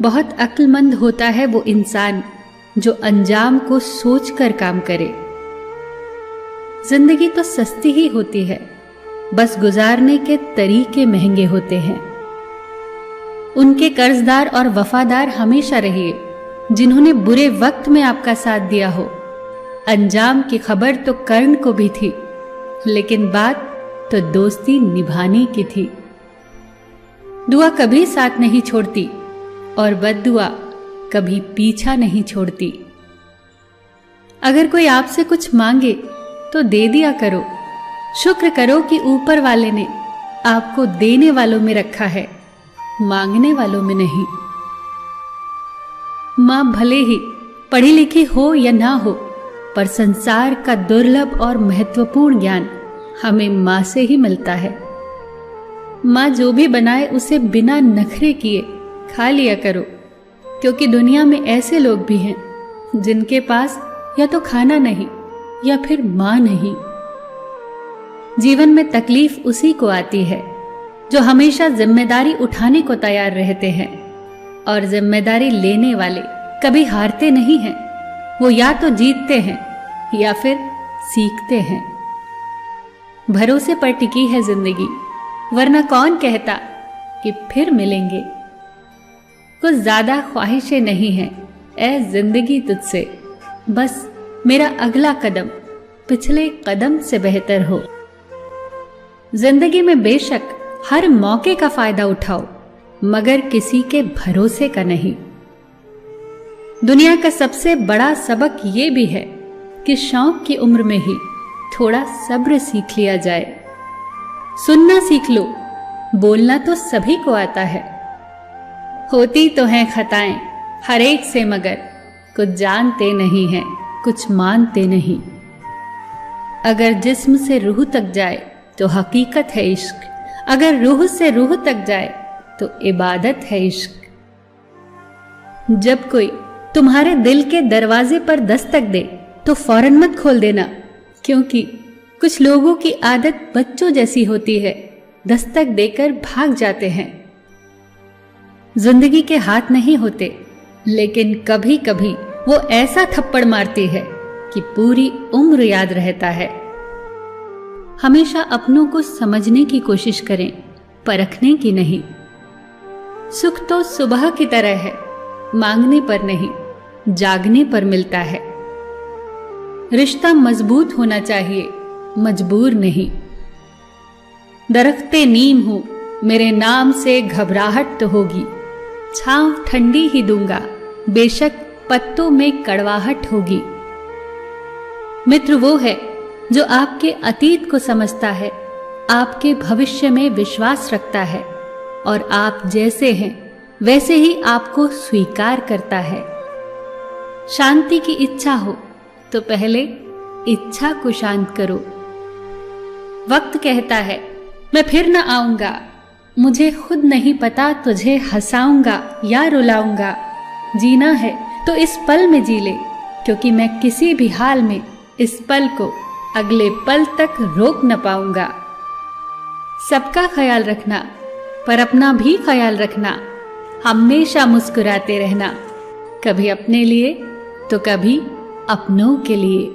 बहुत अक्लमंद होता है वो इंसान जो अंजाम को सोचकर काम करे। जिंदगी तो सस्ती ही होती है, बस गुजारने के तरीके महंगे होते हैं। उनके कर्जदार और वफादार हमेशा रहिए जिन्होंने बुरे वक्त में आपका साथ दिया हो। अंजाम की खबर तो कर्ण को भी थी, लेकिन बात तो दोस्ती निभाने की थी। दुआ कभी साथ नहीं छोड़ती और बद्दुआ कभी पीछा नहीं छोड़ती। अगर कोई आपसे कुछ मांगे तो दे दिया करो। शुक्र करो कि ऊपर वाले ने आपको देने वालों में रखा है, मांगने वालों में नहीं। मां भले ही पढ़ी लिखी हो या ना हो, पर संसार का दुर्लभ और महत्वपूर्ण ज्ञान हमें मां से ही मिलता है। मां जो भी बनाए उसे बिना नखरे किए खा लिया करो, क्योंकि दुनिया में ऐसे लोग भी हैं जिनके पास या तो खाना नहीं या फिर मां नहीं। जीवन में तकलीफ उसी को आती है जो हमेशा जिम्मेदारी उठाने को तैयार रहते हैं, और जिम्मेदारी लेने वाले कभी हारते नहीं हैं। वो या तो जीतते हैं या फिर सीखते हैं। भरोसे पर टिकी है जिंदगी, वरना कौन कहता कि फिर मिलेंगे। कुछ ज्यादा ख्वाहिशें नहीं हैं ऐ जिंदगी तुझसे, बस मेरा अगला कदम पिछले कदम से बेहतर हो। जिंदगी में बेशक हर मौके का फायदा उठाओ, मगर किसी के भरोसे का नहीं। दुनिया का सबसे बड़ा सबक ये भी है कि शौक की उम्र में ही थोड़ा सब्र सीख लिया जाए। सुनना सीख लो, बोलना तो सभी को आता है। होती तो हैं खताएं हर एक से, मगर कुछ जानते नहीं हैं, कुछ मानते नहीं। अगर जिस्म से रूह तक जाए तो हकीकत है इश्क, अगर रूह से रूह तक जाए तो इबादत है इश्क। जब कोई तुम्हारे दिल के दरवाजे पर दस्तक दे तो फौरन मत खोल देना, क्योंकि कुछ लोगों की आदत बच्चों जैसी होती है, दस्तक देकर भाग जाते हैं। जिंदगी के हाथ नहीं होते, लेकिन कभी कभी वो ऐसा थप्पड़ मारती है कि पूरी उम्र याद रहता है। हमेशा अपनों को समझने की कोशिश करें, परखने की नहीं। सुख तो सुबह की तरह है, मांगने पर नहीं, जागने पर मिलता है। रिश्ता मजबूत होना चाहिए, मजबूर नहीं। दरख्ते नीम हूं, मेरे नाम से घबराहट तो होगी। छांव ठंडी ही दूंगा, बेशक पत्तों में कड़वाहट होगी। मित्र वो है जो आपके अतीत को समझता है, आपके भविष्य में विश्वास रखता है, और आप जैसे हैं वैसे ही आपको स्वीकार करता है। शांति की इच्छा हो तो पहले इच्छा को शांत करो। वक्त कहता है मैं फिर न आऊंगा, मुझे खुद नहीं पता तुझे हंसाऊंगा या रुलाऊंगा। जीना है तो इस पल में जी ले, क्योंकि मैं किसी भी हाल में इस पल को अगले पल तक रोक न पाऊंगा। सबका ख्याल रखना, पर अपना भी ख्याल रखना। हमेशा मुस्कुराते रहना, कभी अपने लिए तो कभी अपनों के लिए।